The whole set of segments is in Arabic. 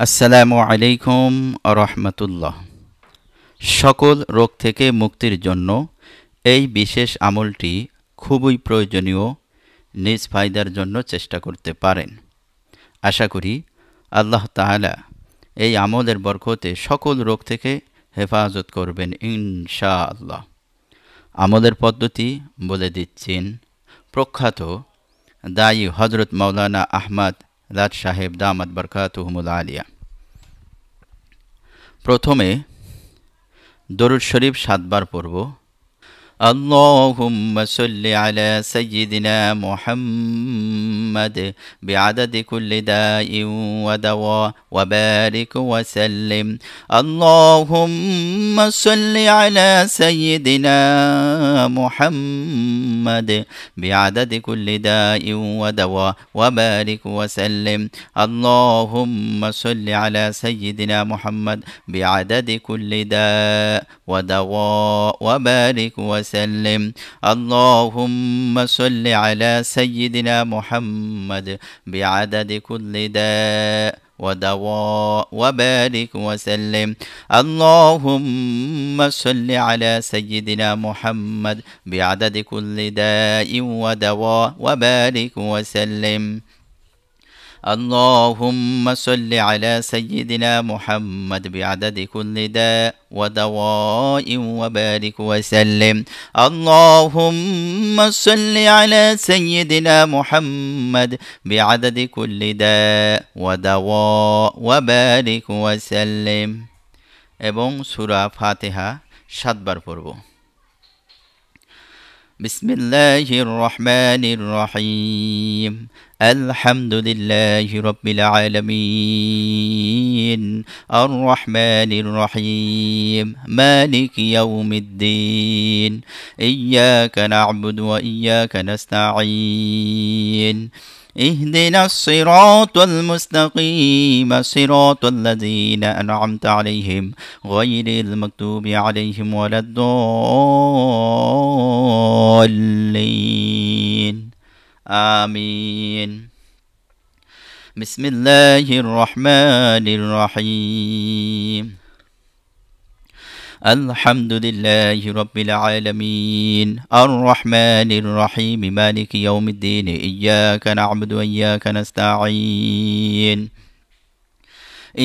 আসসালামু আলাইকুম রহমতুল্লাহ। সকল রোগ থেকে মুক্তির জন্য এই বিশেষ আমলটি খুবই প্রয়োজনীয়। নিজ ফায়দার জন্য চেষ্টা করতে পারেন। আশা করি আল্লাহ তাআলা এই আমলের বরকতে সকল রোগ থেকে হেফাজত করবেন ইনশাআল্লাহ। আমলের পদ্ধতি বলে দিচ্ছেন প্রখ্যাত দায়ী হজরত মাওলানা আহমদ লাট সাহেব দামাত বরকাতুহুমুল আলিয়া। প্রথমে দরুদ শরীফ ৭ বার পড়ব। আল্লাহুম্মা সাল্লি আলা সাইয়্যিদিনা মুহাম্মাদ বিআদাদি কুল্লি দাইন ওয়া দাওয়া ওয়া বারিক ওয়া সাল্লিম। আল্লাহুম্মা সাল্লি আলা সাইয়্যিদিনা মুহাম্মাদ বিআদাদি কুল্লি দাইন ওয়া দাওয়া ওয়া বারিক ওয়া সাল্লিম। আল্লাহুম্মা সাল্লি আলা সাইয়্যিদিনা মুহাম্মাদ বিআদাদি কুল্লি দা ওয়া দাওয়া ওয়া বারিক ওয়া وسلم. اللهم صل على سيدنا محمد بعدد كل داء ودواء وبارك وسلم. اللهم صل على سيدنا محمد بعدد كل داء ودواء وبارك وسلم. اللهم صل على سيدنا محمد بعدد كل داء ودواء وبارك وسلم. اللهم صل على سيدنا محمد بعدد كل داء ودواء وبارك وسلم. এবং সূরা ফাতিহা ৭ বার পড়ব। বিসমিল্লাহির রহমানির রহিম। আলহামদুলিল্লাহি রাব্বিল আলামিন আর রহমানির রহিম মালিকি ইয়াউমিদ্দিন ইয়্যাকা না'বুদু ওয়া ইয়্যাকা নাস্তাঈন اهدنا الصراط المستقيم صراط الذين أنعمت عليهم غير المغضوب عليهم ولا الضالين آمين. بسم الله الرحمن الرحيم. الحمد لله رب العالمين الرحمن الرحيم مالك يوم الدين إياك نعبد وإياك نستعين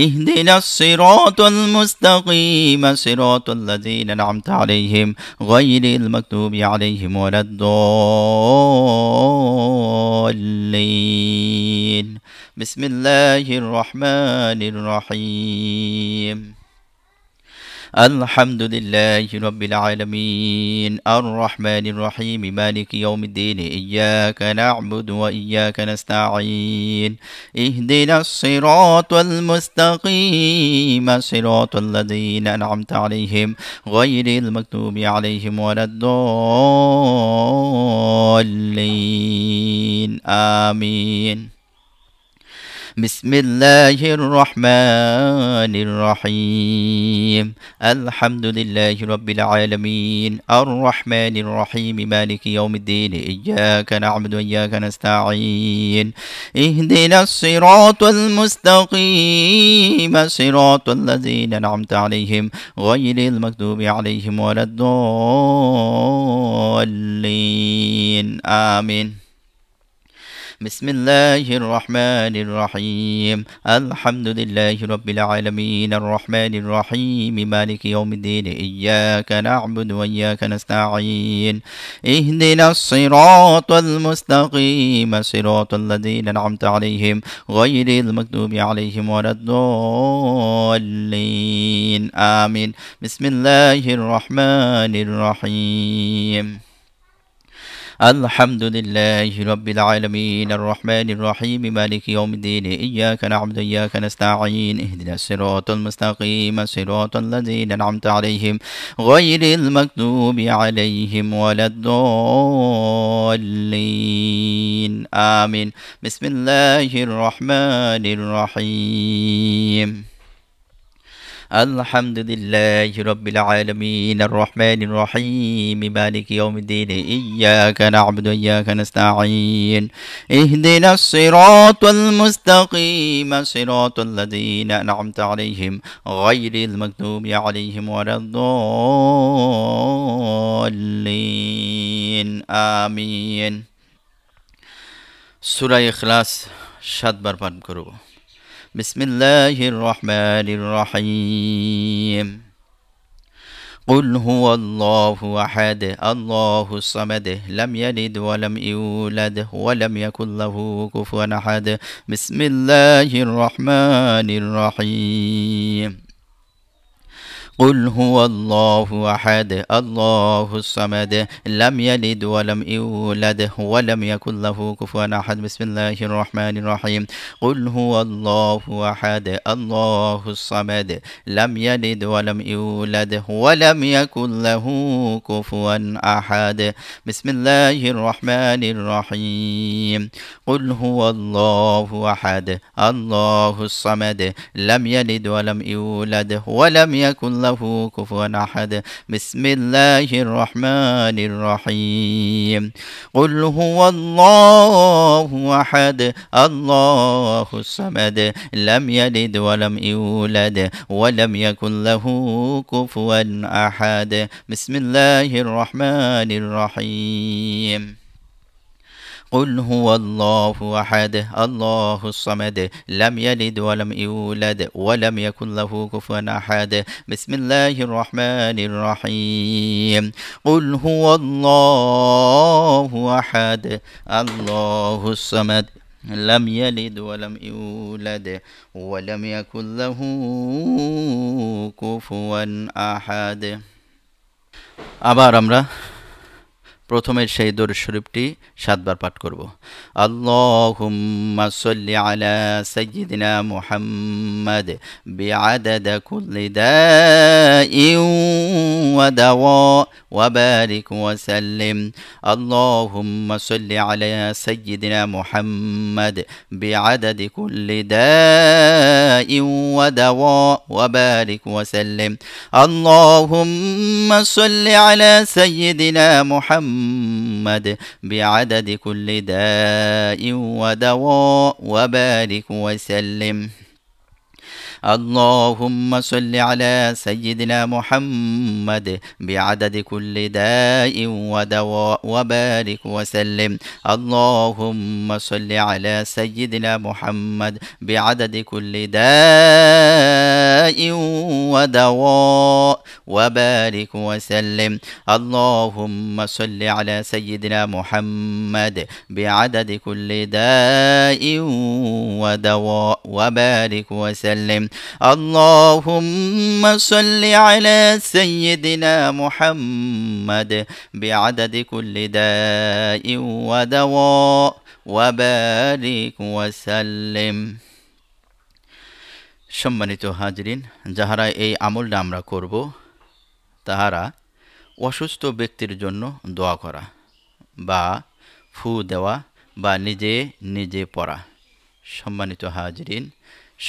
اهدنا الصراط المستقيم صراط الذين أنعمت عليهم غير المغضوب عليهم ولا الضالين. بسم الله الرحمن الرحيم. الحمد لله رب العالمين الرحمن الرحيم مالك يوم الدين إياك نعبد وإياك نستعين اهدنا الصراط المستقيم صراط الذين أنعمت عليهم غير المغضوب عليهم ولا الضالين آمين. بسم الله الرحمن الرحيم. الحمد لله رب العالمين الرحمن الرحيم مالك يوم الدين إياك نعبد وإياك نستعين اهدنا الصراط المستقيم صراط الذين أنعمت عليهم غير المغضوب عليهم ولا الضالين آمين. بسم الله الرحمن الرحيم. الحمد لله رب العالمين الرحمن الرحيم مالك يوم الدين إياك نعبد وإياك نستعين اهدنا الصراط المستقيم صراط الذين أنعمت عليهم غير المغضوب عليهم ولا الضالين آمين. بسم الله الرحمن الرحيم. الحمد لله رب العالمين الرحمن الرحيم مالك يوم الدين إياك نعبد وإياك نستعين اهدنا الصراط المستقيم صراط الذين أنعمت عليهم غير المغضوب عليهم ولا الضالين آمين. بسم الله الرحمن الرحيم. আলহামদুলিল্লাহি রাব্বিল আলামিন আর রহমানির রহিম মালিকি ইয়াউমিদ্দিন ইয়্যাকা না'বুদু ওয়া ইয়্যাকা নাস্তাঈন ইহদিনাস সিরাতাল মুস্তাকিম সিরাতাল লাযীনা আন'আমতা আলাইহিম গায়রিল মাগদুবি আলাইহিম ওয়ালাদ-দাল্লিন আমিন। সূরা ইখলাস ৭ বার পাঠ করব। বিসমিল্লাহির রহমানির রহিম। قل هو الله أحد الله الصمد لم يلد ولم يولد ولم يكن له كفوا أحد بسم الله الرحمن الرحيم قل هو الله أحد الله الصمد لم يلد ولم يولد ولم يكن له كفوا أحد بسم الله الرحمن الرحيم قل هو الله أحد الله الصمد لم يلد ولم يولد ولم يكن له كفوا أحد بسم الله الرحمن الرحيم قل هو الله أحد الله الصمد لم يلد ولم يولد ولم يكن له كفوا أحد بسم الله الرحمن الرحيم قل هو الله أحد الله الصمد لم يلد ولم يولد ولم يكن له كفوا أحد بسم الله الرحمن الرحيم قل هو الله أحد الله الصمد لم يلد ولم يولد ولم يكن له كفوا أحد بسم الله الرحمن الرحيم قل هو الله أحد الله الصمد لم يلد ولم يولد ولم يكن له كفوا أحد। আবার আমরা প্রথমে সেই দরুদ শরীফটি ৭ বার পাঠ করব। আল্লাহুম্মা সাল্লি আলা সাইয়্যিদিনা মুহাম্মাদ বিআদাদ কুল্লি দাইন ওয়া দাওয়া ওয়া বারিক ওয়া সাল্লিম। আল্লাহুম্মা সাল্লি আলা সাইয়্যিদিনা মুহাম্মাদ বিআদাদ কুল্লি দাইন ওয়া দাওয়া ওয়া বারিক ওয়া সাল্লিম। আল্লাহুম্মা সাল্লি আলা সাইয়্যিদিনা মুহাম্মাদ بعدد كل داء ودواء وبارك وسلم। اللهم صل على سيدنا محمد بعدد كل داء ودواء وبارك وسلم। اللهم صل على سيدنا محمد بعدد كل داء ودواء وبارك وسلم। اللهم صل على سيدنا محمد بعدد كل داء ودواء وبارك وسلم। اللهم صل على سيدنا محمد بعدد كل داء ودواء وبارك وسلم। সম্মানিত হাজরিন, যাহারা এই আমলটা আমরা করব তাহারা অসুস্থ ব্যক্তির জন্য দোয়া করা বা ফু দেওয়া বা নিজে নিজে পড়া। সম্মানিত হাজরিন,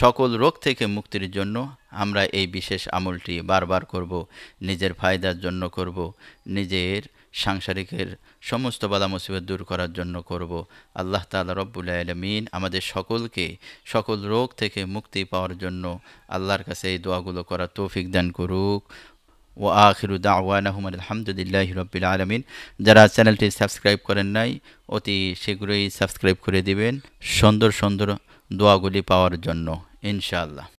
সকল রোগ থেকে মুক্তির জন্য আমরা এই বিশেষ আমলটি বারবার করব, নিজের ফায়দার জন্য করব, নিজের সাংসারিকের সমস্ত বাধা মুসিবত দূর করার জন্য করব। আল্লাহ তাআলা রব্বুল আলামিন আমাদের সকলকে সকল রোগ থেকে মুক্তি পাওয়ার জন্য আল্লাহর কাছে এই দোয়াগুলো করার তৌফিক দান করুক। ওয়া আখিরু দাওয়ানাহুম আলহামদুলিল্লাহি রাব্বিল আলামিন। যারা চ্যানেলটি সাবস্ক্রাইব করেন নাই অতি শীঘ্রই সাবস্ক্রাইব করে দিবেন সুন্দর সুন্দর দোয়াগুলি পাওয়ার জন্য ইনশাআল্লাহ।